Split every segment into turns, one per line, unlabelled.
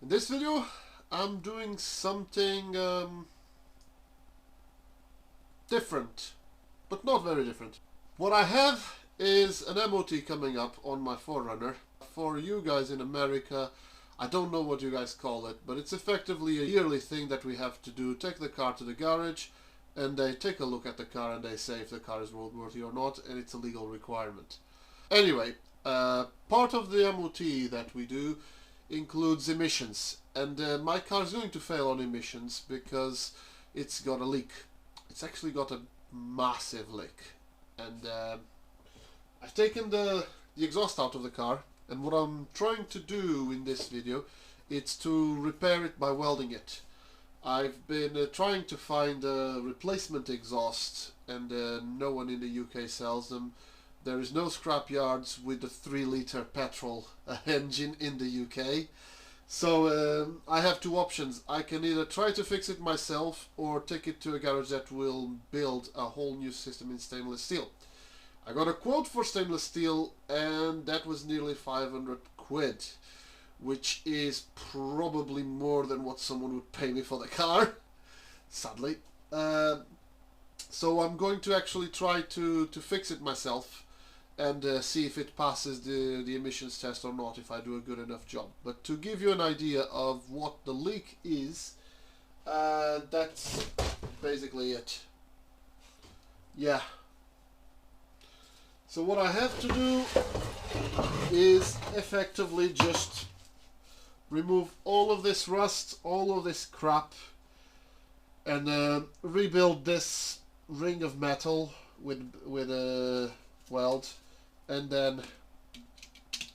In this video, I'm doing something different, but not very different. What I have is an MOT coming up on my 4Runner. For you guys in America, I don't know what you guys call it, but it's effectively a yearly thing that we have to do. Take the car to the garage, and they take a look at the car and they say if the car is roadworthy or not, and it's a legal requirement. Anyway, part of the MOT that we do includes emissions, and my car is going to fail on emissions because it's got a leak. It's actually got a massive leak, and I've taken the exhaust out of the car, and what I'm trying to do in this video is to repair it by welding it. I've been trying to find a replacement exhaust, and no one in the UK sells them. There is no scrapyards with a 3-liter petrol engine in the UK. So I have two options. I can either try to fix it myself or take it to a garage that will build a whole new system in stainless steel. I got a quote for stainless steel, and that was nearly 500 quid, which is probably more than what someone would pay me for the car, sadly. So I'm going to actually try to fix it myself and see if it passes the emissions test or not, if I do a good enough job. But to give you an idea of what the leak is, that's basically it. Yeah. So what I have to do is effectively just remove all of this rust, all of this crap, and rebuild this ring of metal with a weld, and then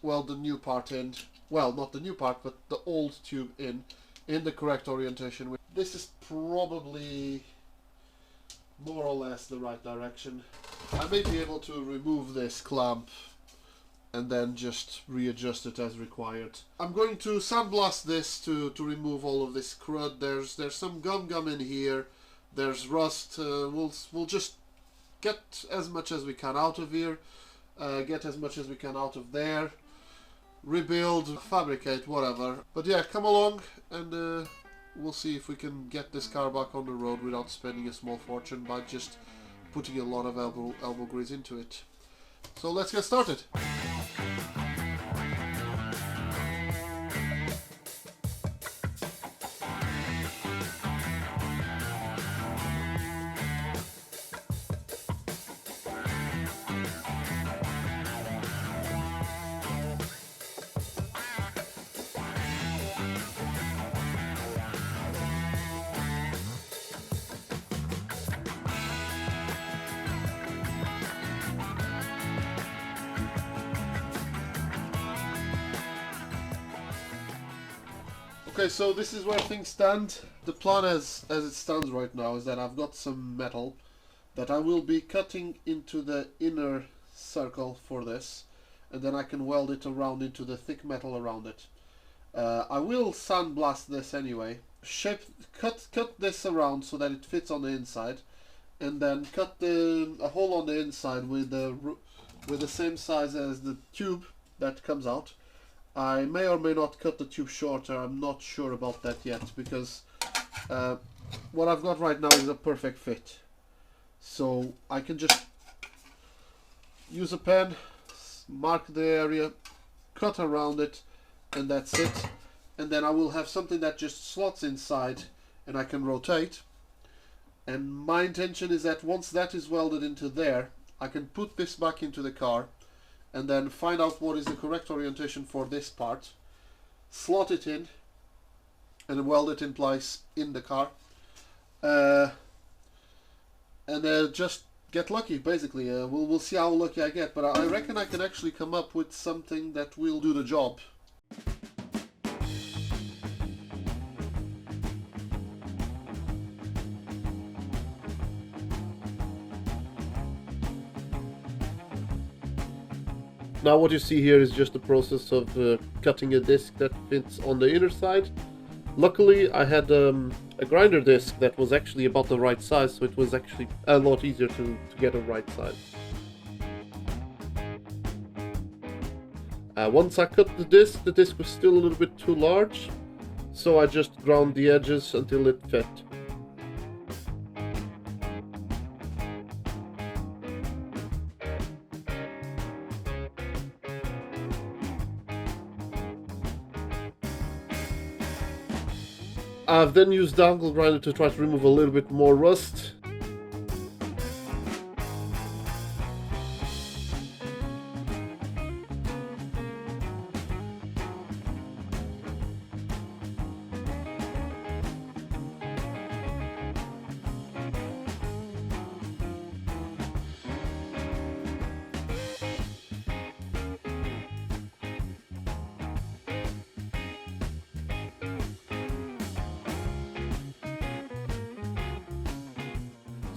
weld the new part in. Well, not the new part, but the old tube in the correct orientation. This is probably more or less the right direction. I may be able to remove this clamp and then just readjust it as required. I'm going to sandblast this to remove all of this crud. There's some gum in here. There's rust. We'll just get as much as we can out of here. Get as much as we can out of there. Rebuild, fabricate, whatever. But yeah, come along and we'll see if we can get this car back on the road without spending a small fortune by just putting a lot of elbow grease into it. So let's get started. Okay, so this is where things stand. The plan as it stands right now is that I've got some metal that I will be cutting into the inner circle for this, and then I can weld it around into the thick metal around it. I will sandblast this anyway. Cut this around so that it fits on the inside, and then cut a hole on the inside with the same size as the tube that comes out. I may or may not cut the tube shorter. I'm not sure about that yet, because what I've got right now is a perfect fit. So I can just use a pen, mark the area, cut around it, and that's it. And then I will have something that just slots inside and I can rotate. And my intention is that once that is welded into there, I can put this back into the car and then find out what is the correct orientation for this part, slot it in, and weld it in place in the car, and just get lucky, basically. We'll see how lucky I get, but I reckon I can actually come up with something that will do the job. Now what you see here is just the process of cutting a disc that fits on the inner side. Luckily I had a grinder disc that was actually about the right size, so it was actually a lot easier to get a right size. Once I cut the disc was still a little bit too large, so I just ground the edges until it fit. I've then used the angle grinder to try to remove a little bit more rust.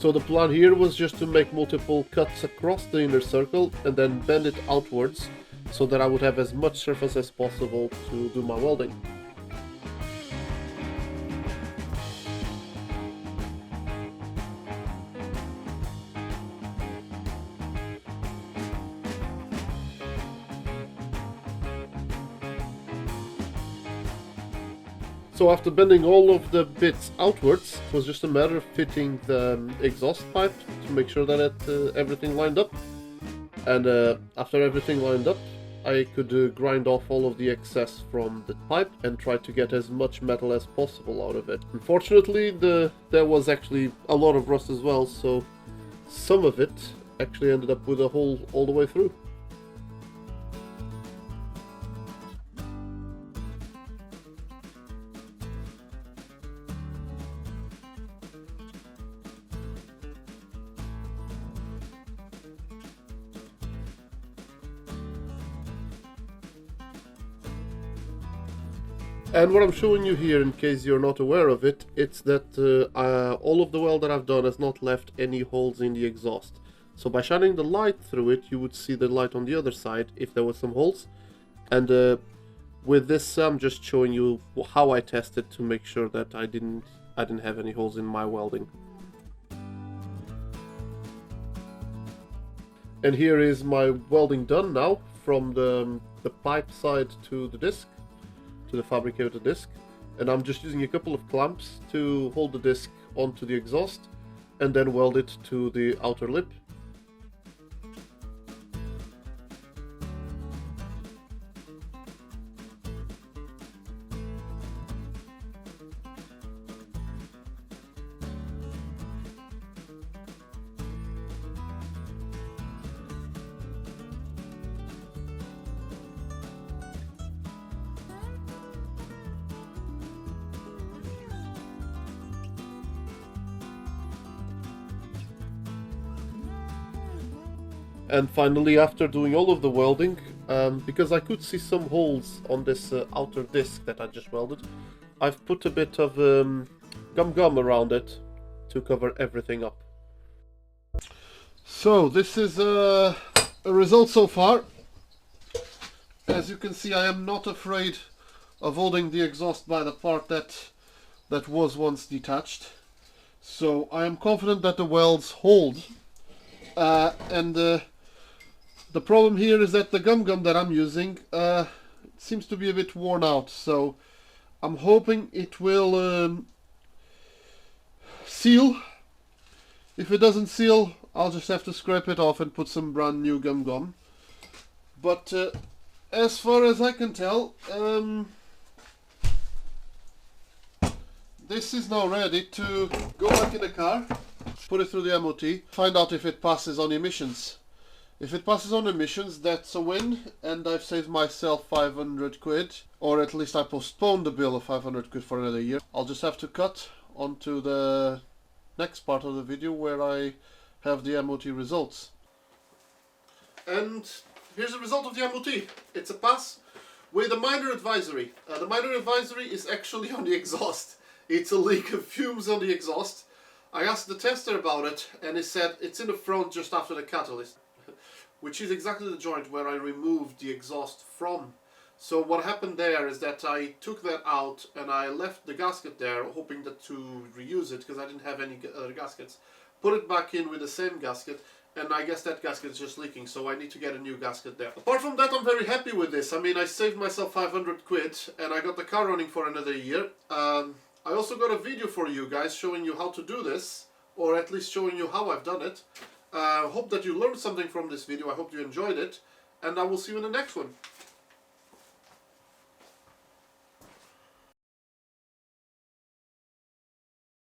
So the plan here was just to make multiple cuts across the inner circle and then bend it outwards so that I would have as much surface as possible to do my welding. So after bending all of the bits outwards, it was just a matter of fitting the exhaust pipe to make sure that everything lined up. And after everything lined up, I could grind off all of the excess from the pipe and try to get as much metal as possible out of it. Unfortunately, there was actually a lot of rust as well, so some of it actually ended up with a hole all the way through. And what I'm showing you here, in case you're not aware of it, it's that all of the weld that I've done has not left any holes in the exhaust. So by shining the light through it, you would see the light on the other side if there were some holes. And with this, I'm just showing you how I tested to make sure that I didn't have any holes in my welding. And here is my welding done now, from the pipe side to the disc, to the fabricated disc, and I'm just using a couple of clamps to hold the disc onto the exhaust and then weld it to the outer lip. And finally, after doing all of the welding, because I could see some holes on this outer disc that I just welded, I've put a bit of gum around it to cover everything up. So this is a result so far. As you can see, I am not afraid of holding the exhaust by the part that was once detached. So I am confident that the welds hold. The problem here is that the gum that I'm using seems to be a bit worn out, so I'm hoping it will seal. If it doesn't seal, I'll just have to scrape it off and put some brand new gum. But as far as I can tell, this is now ready to go back in the car, put it through the MOT, find out if it passes on emissions. If it passes on emissions, that's a win, and I've saved myself 500 quid, or at least I postponed the bill of 500 quid for another year. I'll just have to cut onto the next part of the video where I have the MOT results. And here's the result of the MOT. It's a pass with a minor advisory. The minor advisory is actually on the exhaust. It's a leak of fumes on the exhaust. I asked the tester about it, and he said it's in the front just after the catalyst, which is exactly the joint where I removed the exhaust from. So what happened there is that I took that out and I left the gasket there, hoping to reuse it because I didn't have any other gaskets. Put it back in with the same gasket, and I guess that gasket is just leaking, so I need to get a new gasket there. Apart from that, I'm very happy with this. I mean, I saved myself 500 quid and I got the car running for another year. I also got a video for you guys showing you how to do this, or at least showing you how I've done it. Hope that you learned something from this video. I hope you enjoyed it, and I will see you in the next one.